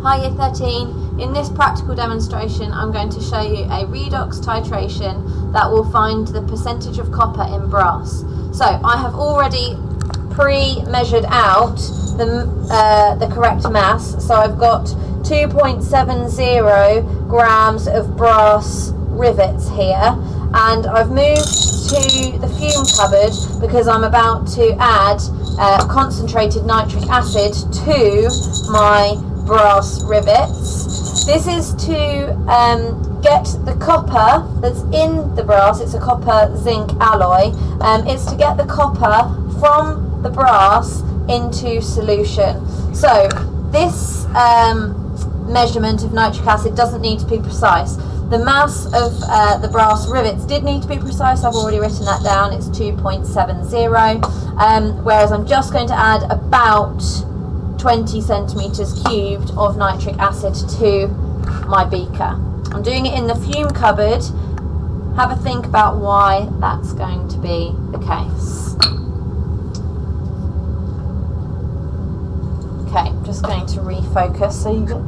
Hi Year 13, in this practical demonstration I'm going to show you a redox titration that will find the percentage of copper in brass. So I have already pre-measured out the correct mass, so I've got 2.70 grams of brass rivets here, and I've moved to the fume cupboard because I'm about to add concentrated nitric acid to my brass rivets. This is to get the copper that's in the brass. It's a copper zinc alloy. It's to get the copper from the brass into solution. So this measurement of nitric acid doesn't need to be precise. The mass of the brass rivets did need to be precise. I've already written that down. It's 2.70, whereas I'm just going to add about 20 centimetres cubed of nitric acid to my beaker. I'm doing it in the fume cupboard. Have a think about why that's going to be the case. Okay, I'm just going to refocus so you get a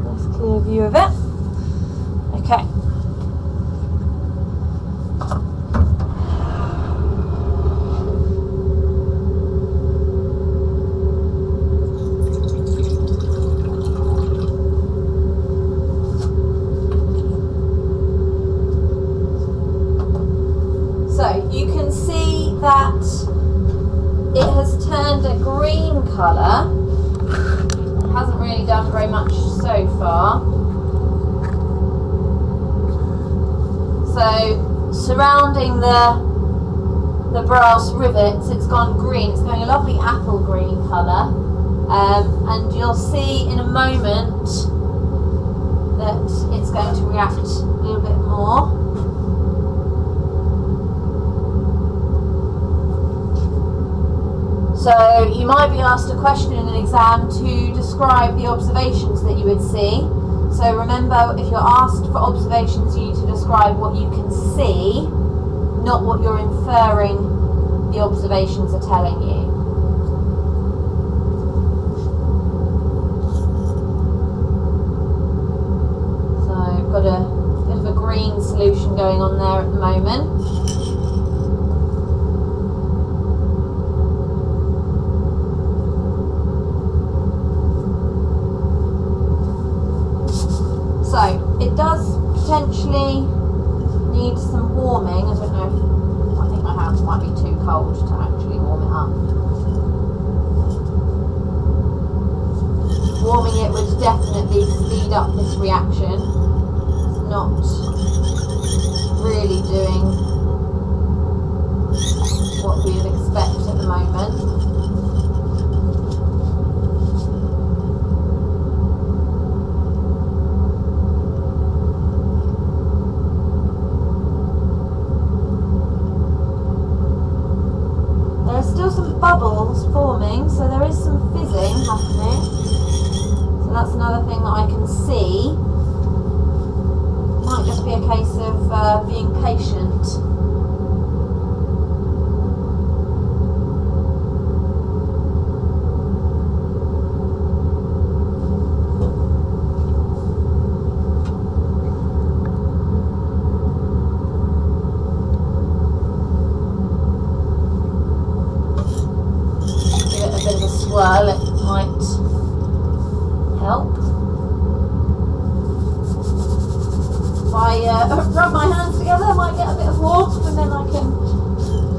nice clear view of it. Okay. So you can see that it has turned a green colour. It hasn't really done very much so far. So surrounding the brass rivets, it's gone green. It's going a lovely apple green colour, and you'll see in a moment that it's going to react a little bit more. So you might be asked a question in an exam to describe the observations that you would see. So remember, if you're asked for observations, you need to describe what you can see, not what you're inferring the observations are telling you. So I've got a bit of a green solution going on there at the moment. So it does potentially need some warming. I don't know, I think my hands might be too cold to actually warm it up. Warming it would definitely speed up this reaction. It's not really doing what we would expect at the moment. Still some bubbles forming, so there is some fizzing happening. So that's another thing that I can see. Might just be a case of being patient. Well, it might help. If I rub my hands together, I might get a bit of warmth, and then I can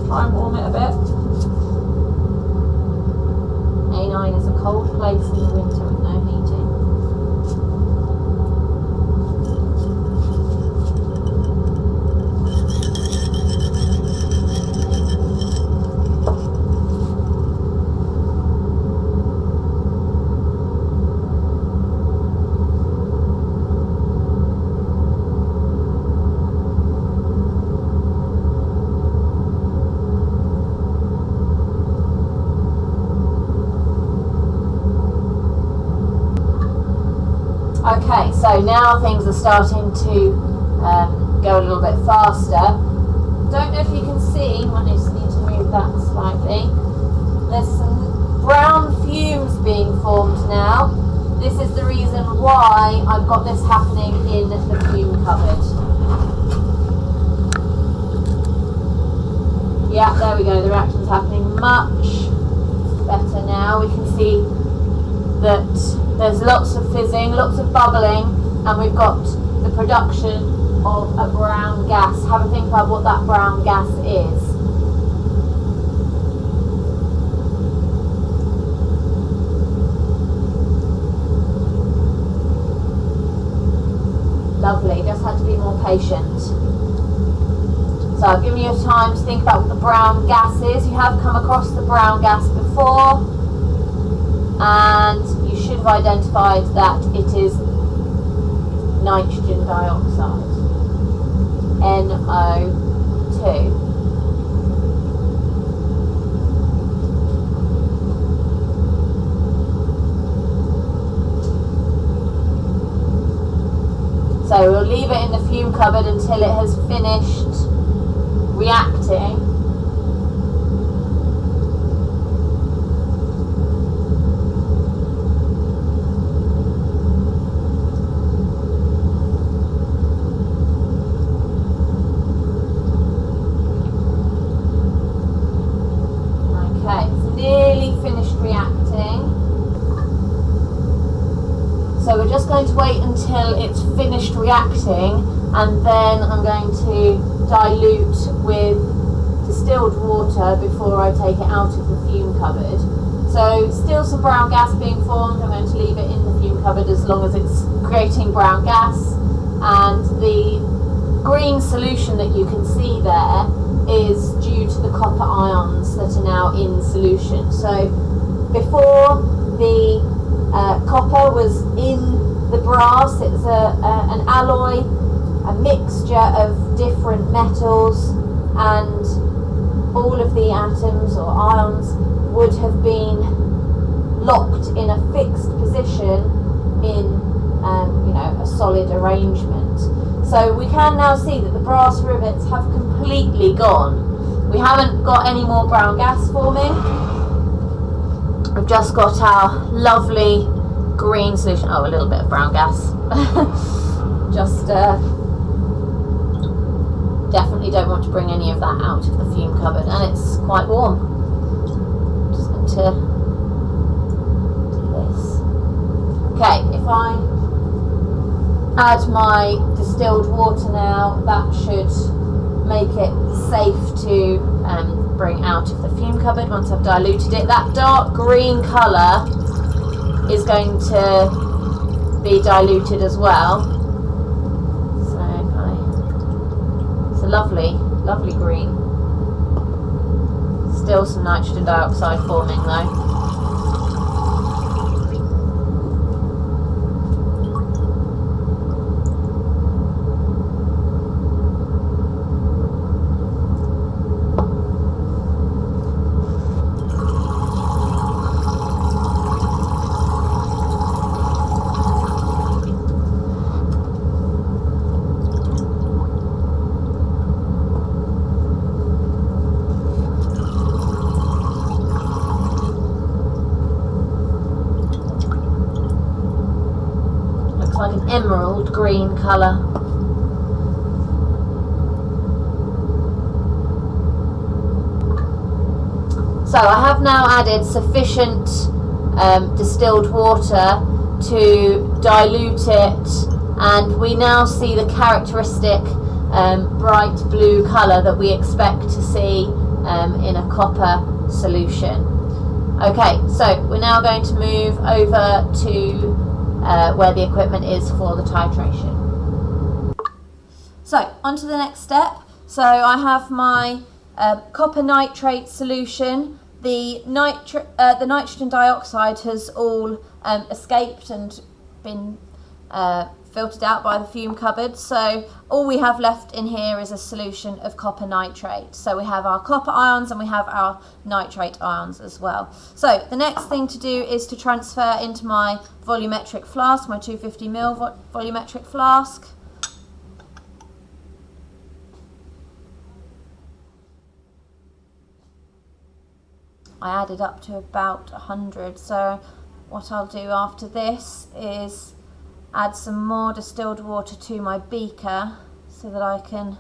try and warm it a bit. A9 is a cold place in the winter with no heating. Okay, so now things are starting to go a little bit faster. Don't know if you can see, might just need to move that slightly. There's some brown fumes being formed now. This is the reason why I've got this happening in the fume cupboard. Yeah, there we go, the reaction's happening much better now. We can see that there's lots of fizzing, lots of bubbling, and we've got the production of a brown gas. Have a think about what that brown gas is. Lovely, just had to be more patient. So I've given you time to think about what the brown gas is. You have come across the brown gas before, and you should have identified that it is nitrogen dioxide, NO2. So we'll leave it in the fume cupboard until it has finished reacting. Okay, it's nearly finished reacting. So we're just going to wait until it's finished reacting, and then I'm going to dilute with distilled water before I take it out of the fume cupboard. So still some brown gas being formed. I'm going to leave it in the fume cupboard as long as it's creating brown gas, and the green solution that you can see there is due to the copper ions that are now in solution. So before the copper was in the brass, it was an alloy, a mixture of different metals, and all of the atoms or ions would have been locked in a fixed position in a solid arrangement. So we can now see that the brass rivets have completely gone. We haven't got any more brown gas forming. We've just got our lovely green solution. Oh, a little bit of brown gas. Just definitely don't want to bring any of that out of the fume cupboard, and it's quite warm. Just going to do this. Okay, if I add my distilled water now, that should make it safe to bring out of the fume cupboard once I've diluted it. That dark green colour is going to be diluted as well. So it's a lovely, lovely green. Still some nitrogen dioxide forming though. Like an emerald green colour. So I have now added sufficient distilled water to dilute it, and we now see the characteristic bright blue colour that we expect to see in a copper solution. Okay, so we're now going to move over to where the equipment is for the titration. So on to the next step. So I have my copper nitrate solution. The nitrogen dioxide has all escaped and been filtered out by the fume cupboard. So all we have left in here is a solution of copper nitrate. So we have our copper ions and we have our nitrate ions as well. So the next thing to do is to transfer into my volumetric flask, my 250ml volumetric flask. I added up to about 100. So what I'll do after this is add some more distilled water to my beaker so that I can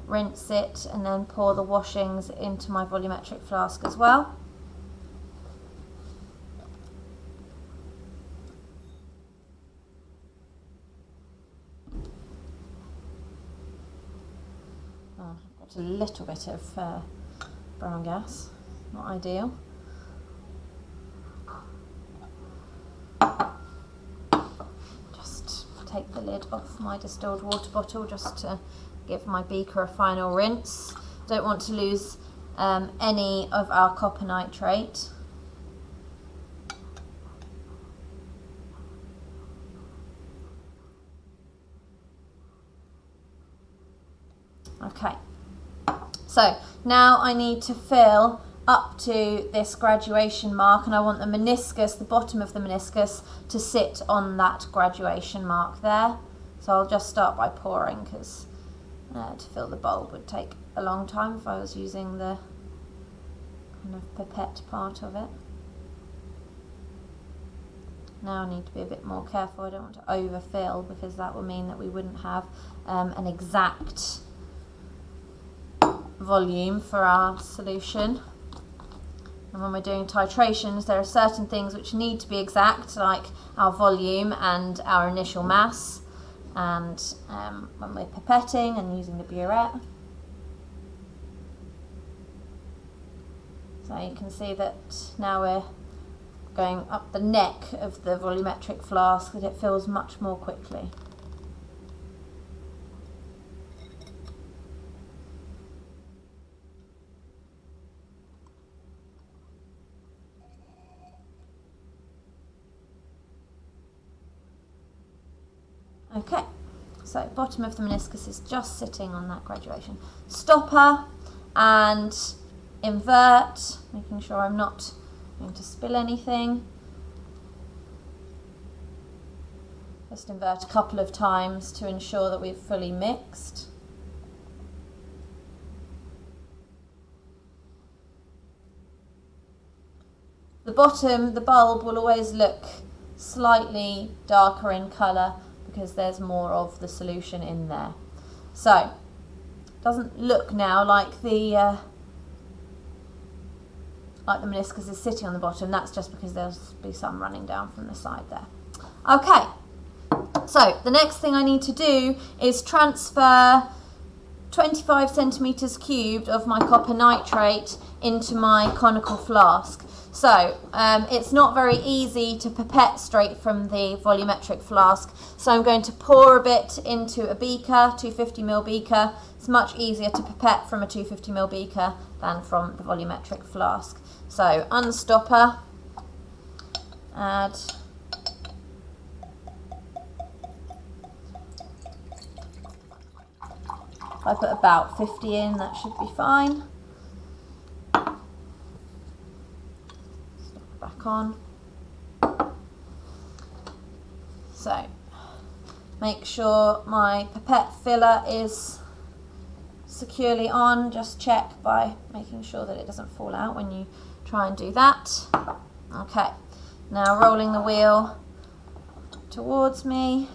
rinse it and then pour the washings into my volumetric flask as well. Oh, I've got a little bit of brown gas, not ideal. Just take the lid off my distilled water bottle just to give my beaker a final rinse. Don't want to lose any of our copper nitrate. Okay, so now I need to fill up to this graduation mark, and I want the meniscus, the bottom of the meniscus, to sit on that graduation mark there. So I'll just start by pouring, because to fill the bulb would take a long time if I was using the kind of pipette part of it. Now I need to be a bit more careful. I don't want to overfill, because that will mean that we wouldn't have an exact volume for our solution. And when we're doing titrations, there are certain things which need to be exact, like our volume and our initial mass. And when we're pipetting and using the burette, so you can see that now we're going up the neck of the volumetric flask, that it fills much more quickly. Okay, so bottom of the meniscus is just sitting on that graduation stopper, and invert, making sure I'm not going to spill anything. Just invert a couple of times to ensure that we've fully mixed. The bottom, the bulb, will always look slightly darker in colour because there's more of the solution in there. So it doesn't look now like the meniscus is sitting on the bottom. That's just because there'll be some running down from the side there. Okay, so the next thing I need to do is transfer 25 centimetres cubed of my copper nitrate into my conical flask. So it's not very easy to pipette straight from the volumetric flask, so I'm going to pour a bit into a beaker, 250ml beaker. It's much easier to pipette from a 250ml beaker than from the volumetric flask. So unstopper, add if I put about 50 in, that should be fine. Back on. So make sure my pipette filler is securely on. Just check by making sure that it doesn't fall out when you try and do that. Okay, now rolling the wheel towards me.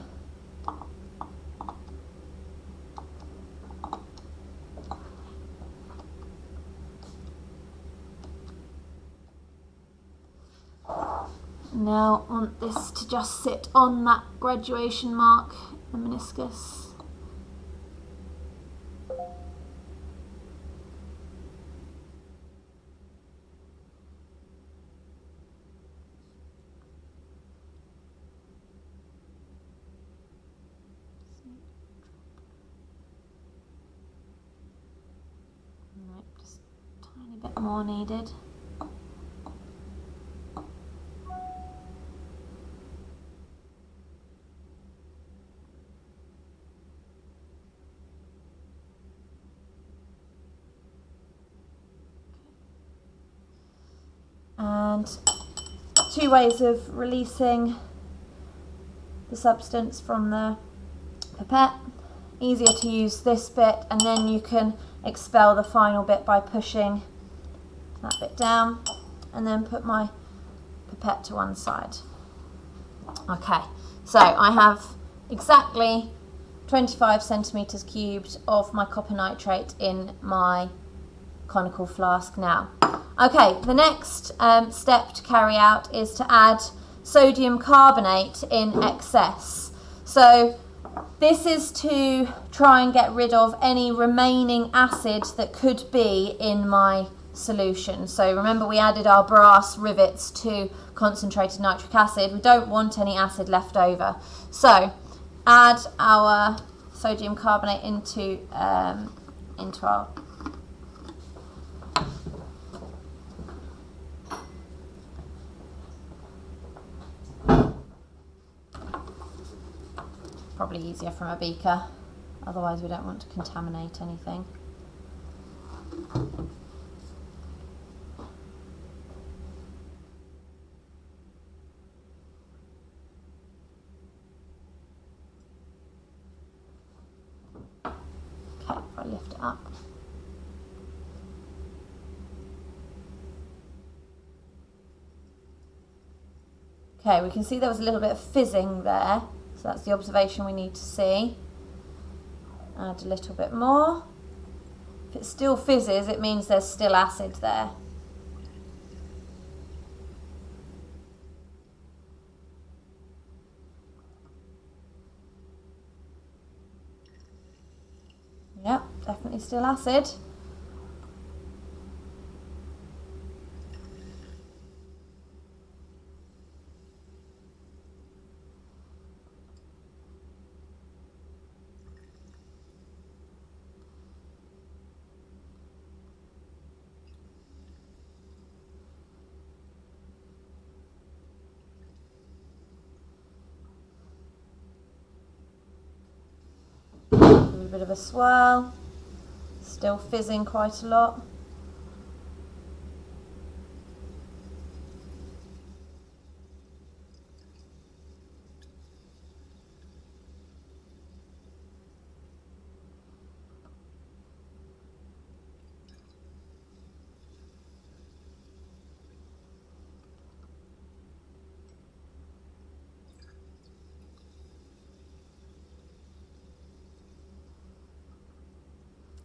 Now I want this to just sit on that graduation mark, the meniscus. Nope, just a tiny bit more needed. And two ways of releasing the substance from the pipette. Easier to use this bit, and then you can expel the final bit by pushing that bit down. and then put my pipette to one side. Okay, so I have exactly 25 centimetres cubed of my copper nitrate in my conical flask now. Okay, the next step to carry out is to add sodium carbonate in excess. So this is to try and get rid of any remaining acid that could be in my solution. So remember, we added our brass rivets to concentrated nitric acid. We don't want any acid left over. So add our sodium carbonate into our probably easier from a beaker, otherwise we don't want to contaminate anything. Okay, if I lift it up. Okay, we can see there was a little bit of fizzing there. So that's the observation we need to see. Add a little bit more. If it still fizzes, it means there's still acid there. Yep, definitely still acid. A bit of a swirl, still fizzing quite a lot.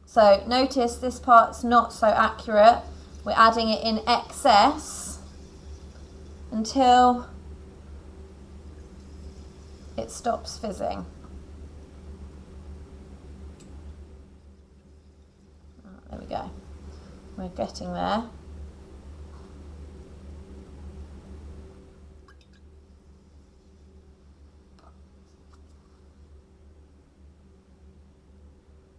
So notice this part's not so accurate. We're adding it in excess until it stops fizzing. Oh, there we go. We're getting there.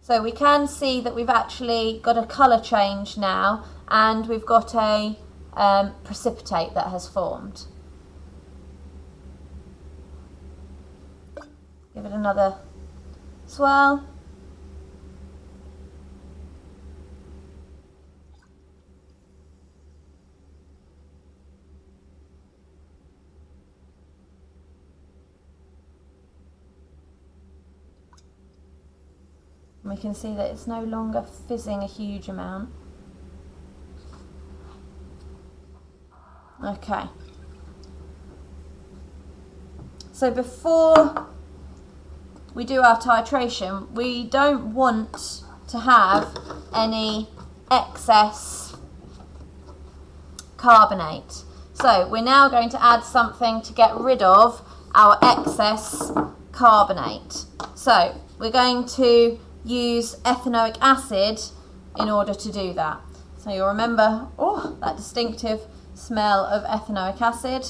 So we can see that we've actually got a colour change now, and we've got a precipitate that has formed. Give it another swirl. We can see that it's no longer fizzing a huge amount. Okay. So before we do our titration, we don't want to have any excess carbonate. So we're now going to add something to get rid of our excess carbonate. So we're going to use ethanoic acid in order to do that. So you'll remember, that distinctive smell of ethanoic acid.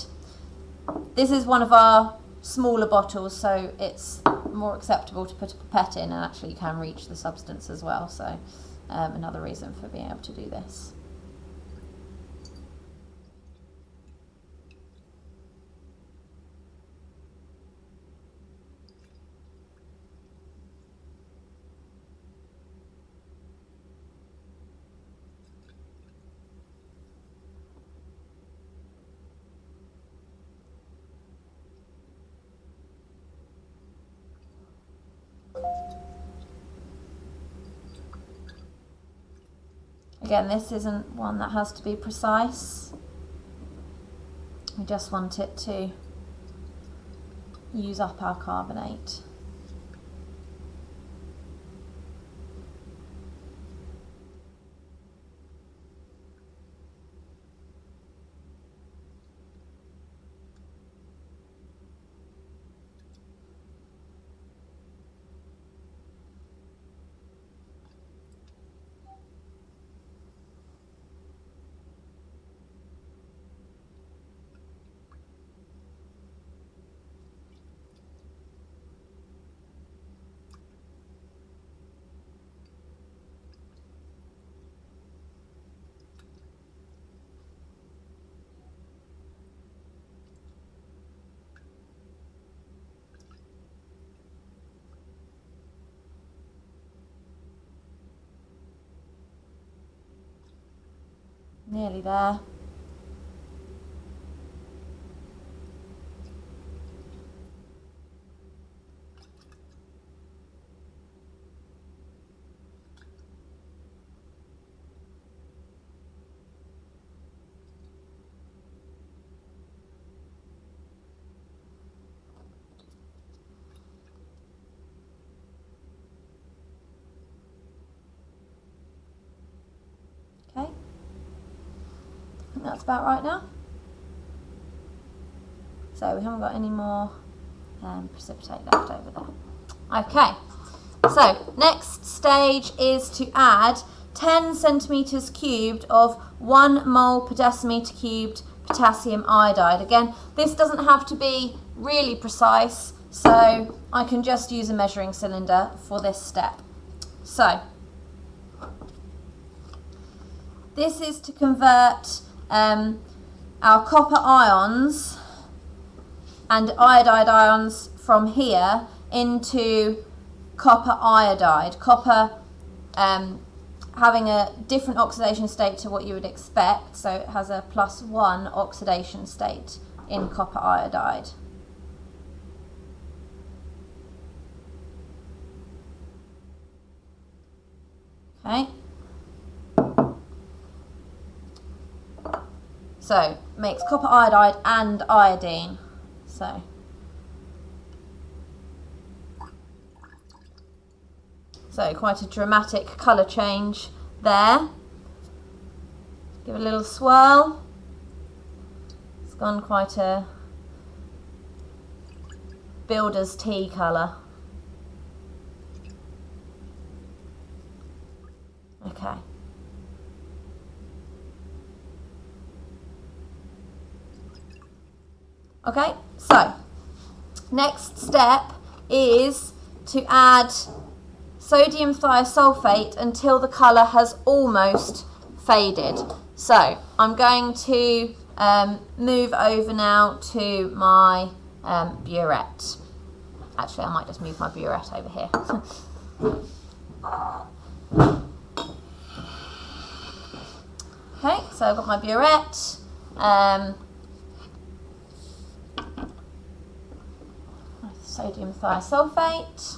This is one of our smaller bottles, so it's more acceptable to put a pipette in, and actually you can reach the substance as well, so another reason for being able to do this. Again, this isn't one that has to be precise. We just want it to use up our carbonate. Nearly there. Okay, I think that's about right now. So we haven't got any more precipitate left over there. Okay, so next stage is to add 10 centimetres cubed of 1 mole per decimetre cubed potassium iodide. Again, this doesn't have to be really precise, so I can just use a measuring cylinder for this step. So this is to convert our copper ions and iodide ions from here into copper iodide. Copper having a different oxidation state to what you would expect, so it has a +1 oxidation state in copper iodide. Okay. So makes copper iodide and iodine. So quite a dramatic colour change there. Give it a little swirl. It's gone quite a builder's tea colour. Okay. Okay, so next step is to add sodium thiosulfate until the colour has almost faded. So I'm going to move over now to my burette. Actually, I might just move my burette over here. Okay, so I've got my burette. Sodium thiosulfate.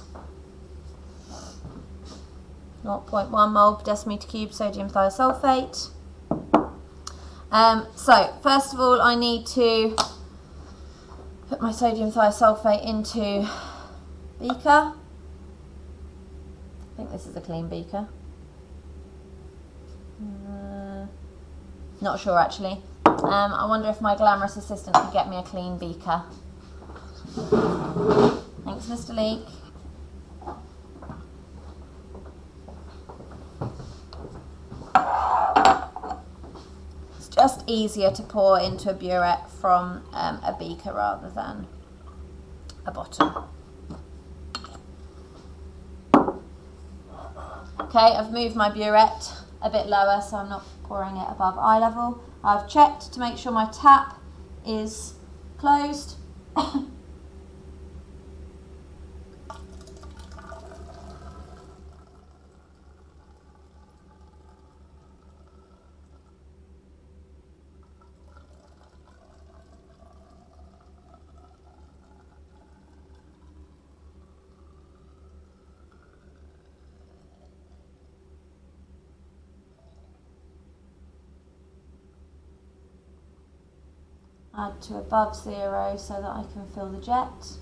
0.1 mole per decimetre cubed sodium thiosulfate. So first of all, I need to put my sodium thiosulfate into beaker. I think this is a clean beaker. Not sure actually. I wonder if my glamorous assistant could get me a clean beaker. Thanks, Mr. Leek. It's just easier to pour into a burette from a beaker rather than a bottle. Okay, I've moved my burette a bit lower so I'm not pouring it above eye level. I've checked to make sure my tap is closed. add to above 0 so that I can fill the jet.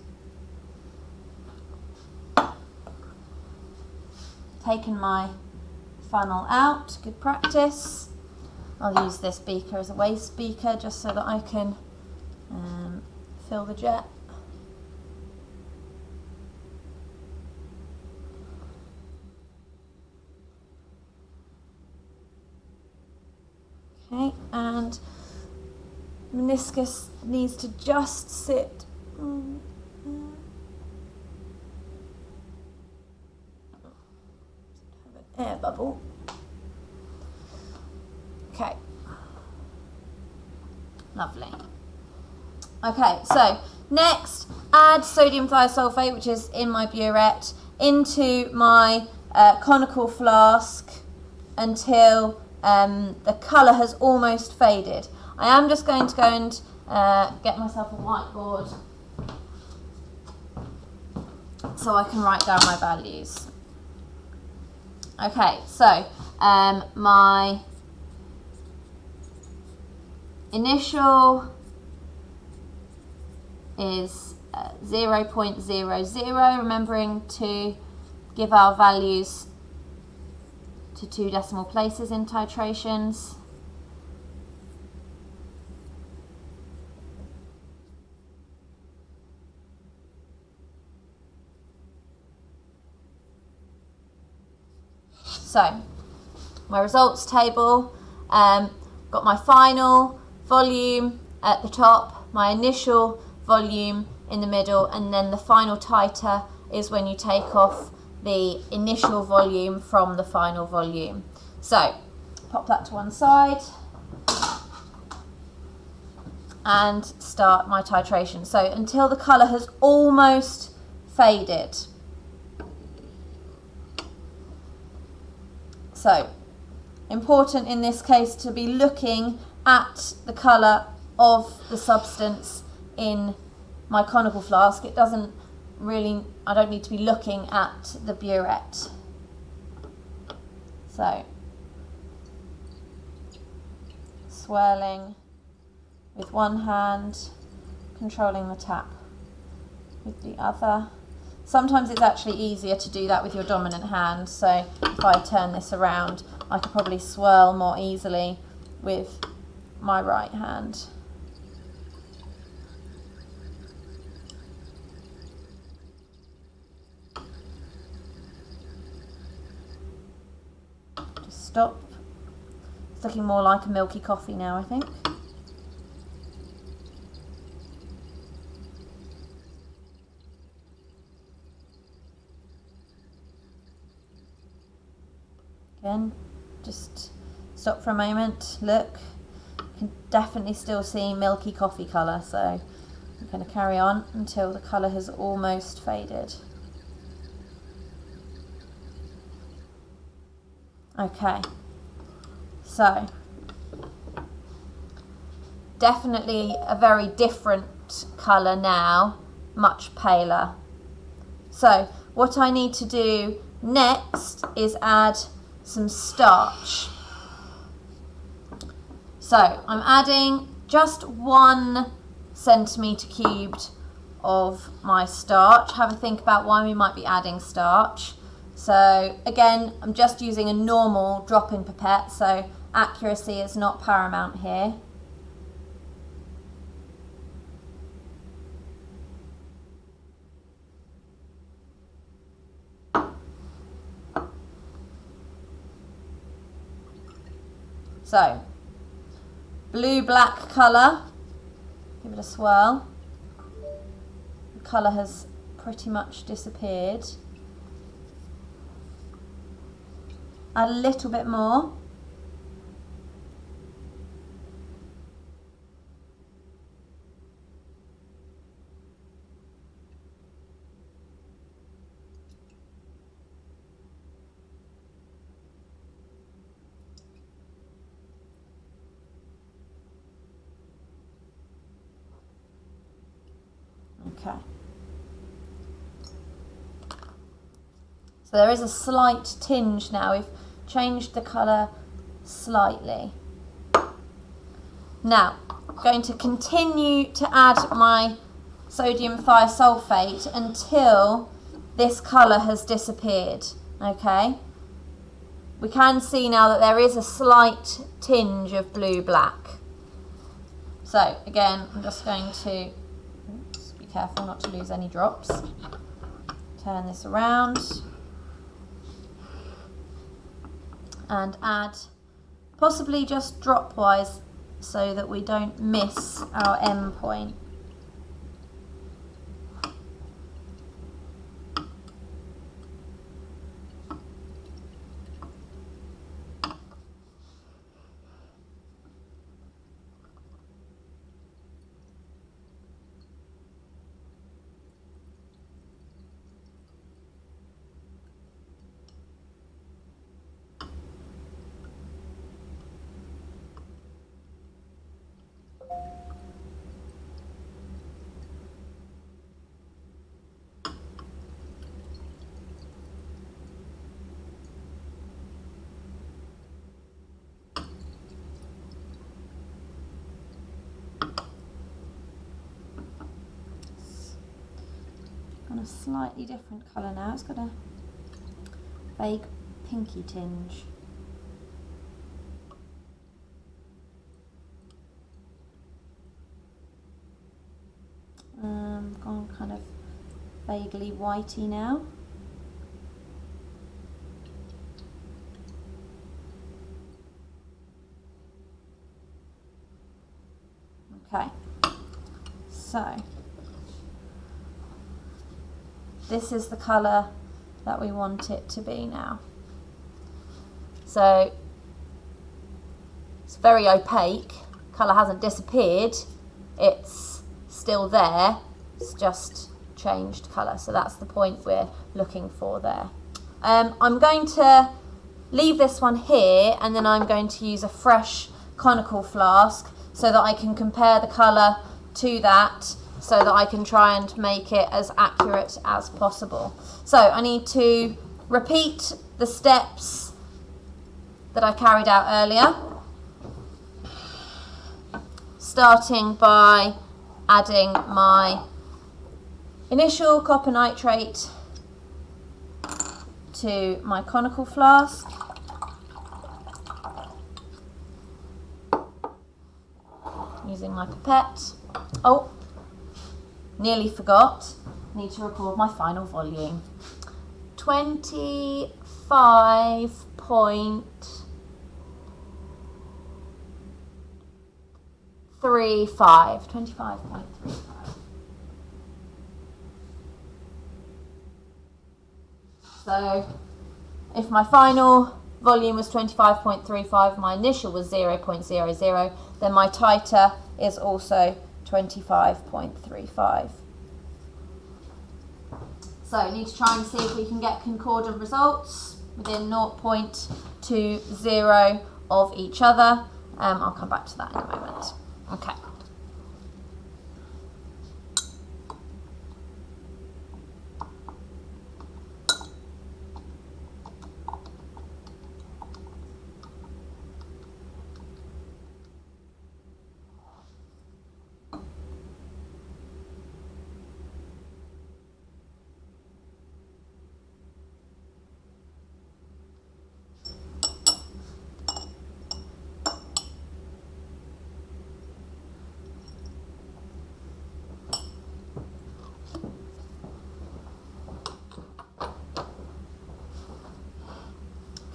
Taken my funnel out, good practice. I'll use this beaker as a waste beaker just so that I can fill the jet. Okay, and meniscus needs to just sit have an air bubble. Okay, lovely. Okay, so next add sodium thiosulfate, which is in my burette, into my conical flask until the colour has almost faded. I am just going to go and get myself a whiteboard so I can write down my values. Okay, so my initial is 0.00, remembering to give our values to 2 decimal places in titrations. So, my results table, got my final volume at the top, my initial volume in the middle, and then the final titer is when you take off the initial volume from the final volume. So, pop that to one side and start my titration. So, until the colour has almost faded. So, important in this case to be looking at the colour of the substance in my conical flask. It doesn't really, I don't need to be looking at the burette. So, swirling with one hand, controlling the tap with the other. Sometimes it's actually easier to do that with your dominant hand, so if I turn this around, I could probably swirl more easily with my right hand. Just stop. It's looking more like a milky coffee now, I think. Again, just stop for a moment, look. You can definitely still see milky coffee colour, so I'm going to carry on until the colour has almost faded. Okay, so definitely a very different colour now, much paler. So what I need to do next is add some starch. So I'm adding just 1 centimetre cubed of my starch. Have a think about why we might be adding starch. So again, I'm just using a normal drop-in pipette, so accuracy is not paramount here. So, blue-black colour, give it a swirl. The colour has pretty much disappeared. Add a little bit more. Okay. So there is a slight tinge now. We've changed the colour slightly. Now, going to continue to add my sodium thiosulfate until this colour has disappeared. Okay, we can see now that there is a slight tinge of blue-black. So again, I'm just going to, oops, be careful not to lose any drops. Turn this around and add, possibly just drop-wise, so that we don't miss our end point. A slightly different colour now. It's got a vague pinky tinge. Gone kind of vaguely whitey now. Okay, so this is the colour that we want it to be now. So it's very opaque, colour hasn't disappeared, it's still there, it's just changed colour. So that's the point we're looking for there. I'm going to leave this one here, and then I'm going to use a fresh conical flask so that I can compare the colour to that, so that I can try and make it as accurate as possible. So I need to repeat the steps that I carried out earlier, starting by adding my initial copper nitrate to my conical flask. Using my pipette. Oh, nearly forgot. Need to record my final volume. 25.35. So if my final volume was 25.35, my initial was 0.00, then my titer is also 25.35. So I need to try and see if we can get concordant results within 0.20 of each other. I'll come back to that in a moment. Okay.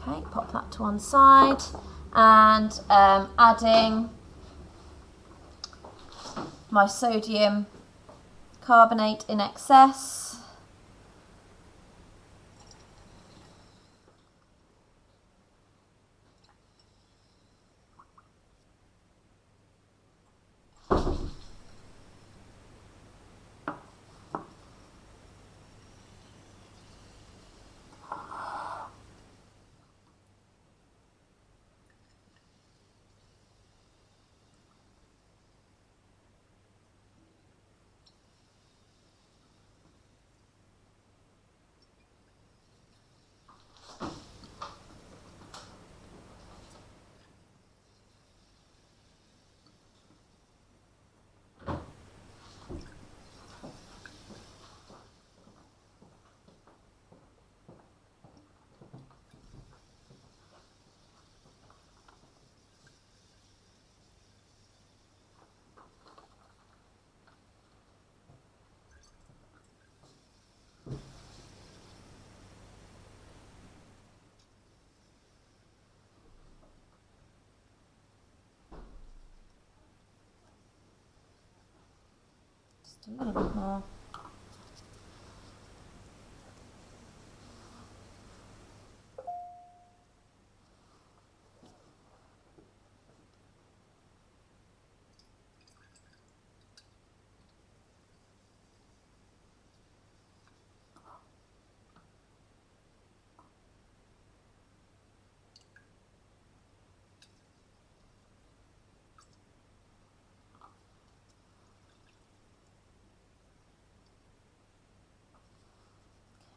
Okay, pop that to one side, and adding my sodium carbonate in excess. Just a little bit more.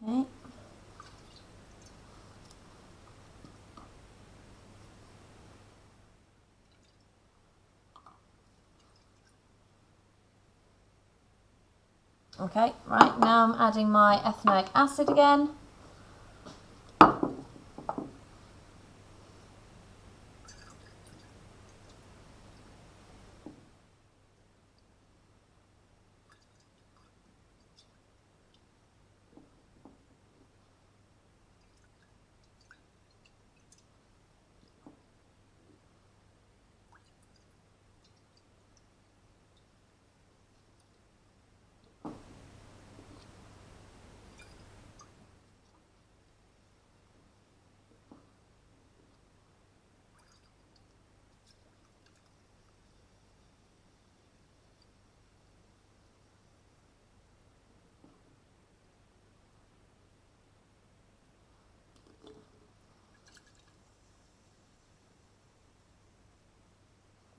Okay. Okay, right, now I'm adding my ethanoic acid again.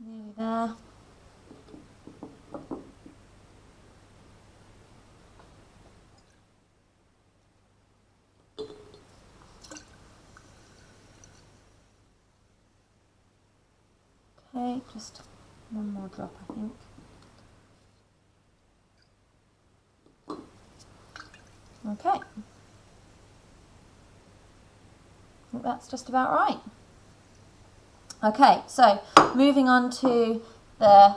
Nearly there. Okay, just one more drop, I think. Okay. I think that's just about right. Okay, so moving on to the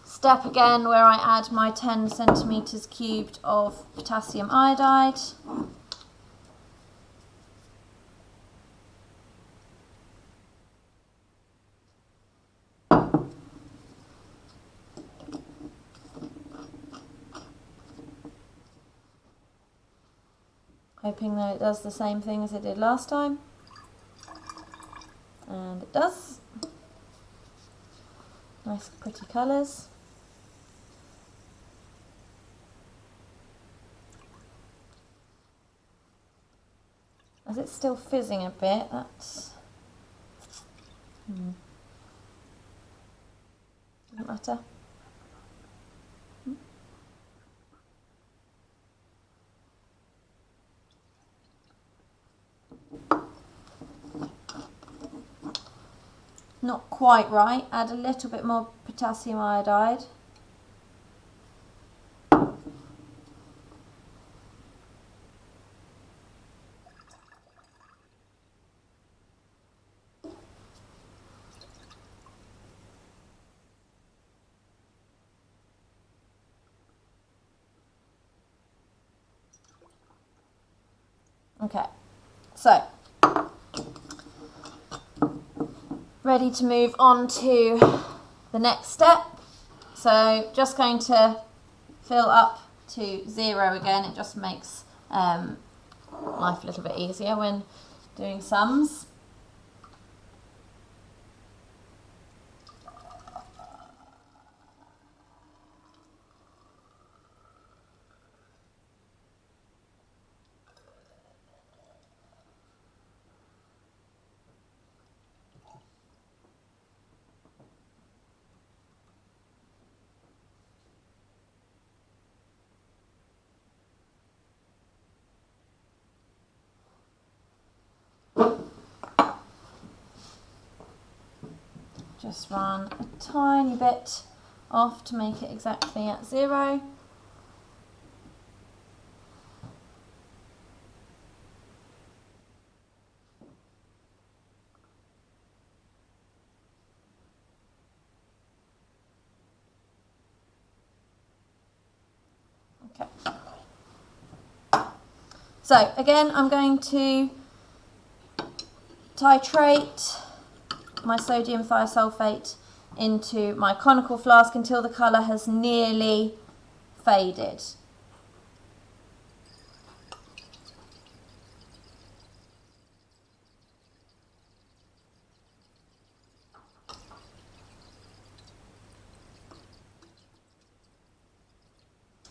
step again where I add my 10 centimetres cubed of potassium iodide. Hoping that it does the same thing as it did last time. And it does. Nice pretty colours. As it's still fizzing a bit, that's... Doesn't matter. Not quite right. Add a little bit more potassium iodide. Okay, so ready to move on to the next step. So just going to fill up to 0 again. It just makes life a little bit easier when doing sums. Just run a tiny bit off to make it exactly at 0. Okay. So again, I'm going to titrate my sodium thiosulfate into my conical flask until the colour has nearly faded.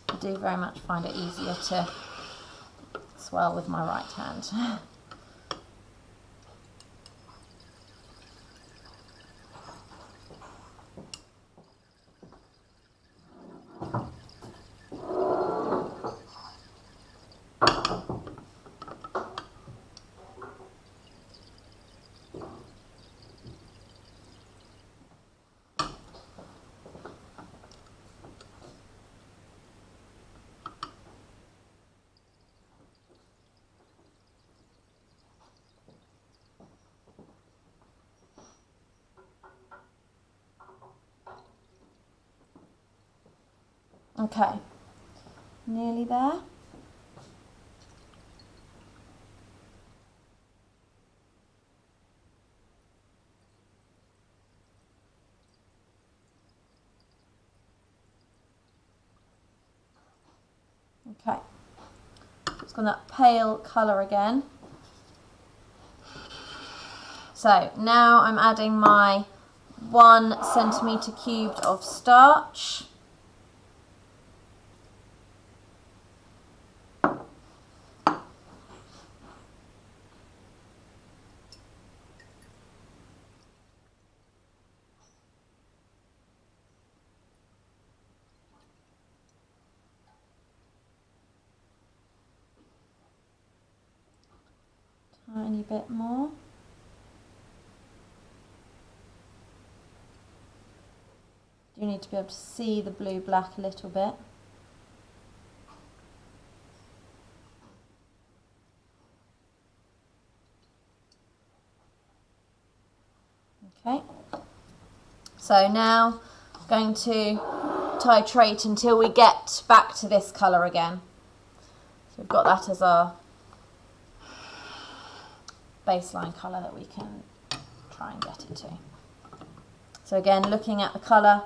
I do very much find it easier to swirl with my right hand. Okay, nearly there. Okay, it's got that pale colour again. So now I'm adding my 1 centimetre cubed of starch. Tiny bit more. You need to be able to see the blue-black a little bit. Okay, so now I'm going to titrate until we get back to this colour again. So we've got that as our baseline colour that we can try and get it to. So again, looking at the colour,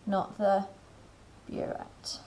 not the burette.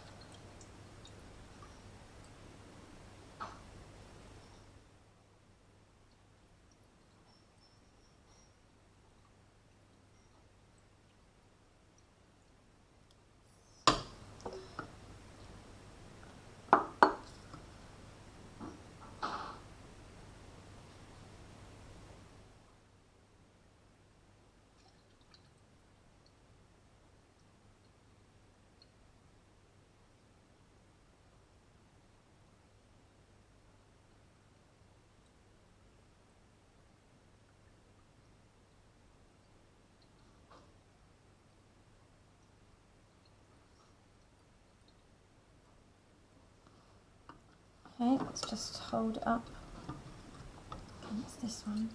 Okay, let's just hold it up against this one.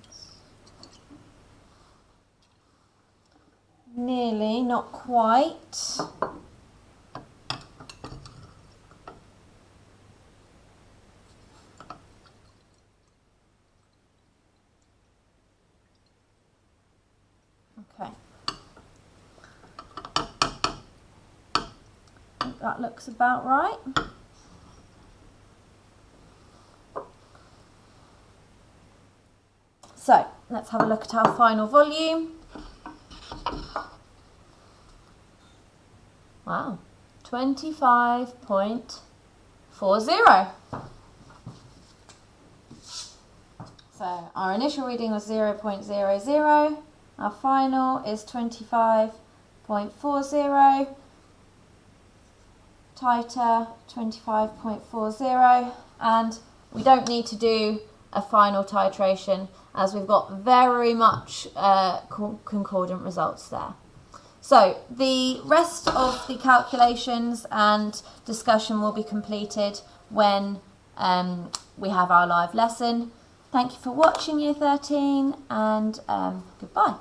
Nearly, not quite. Okay. I think that looks about right. So let's have a look at our final volume. Wow, 25.40. So our initial reading was 0.00. Our final is 25.40. Titer 25.40, and we don't need to do a final titration as we've got very much concordant results there. So the rest of the calculations and discussion will be completed when we have our live lesson. Thank you for watching Year 13, and goodbye.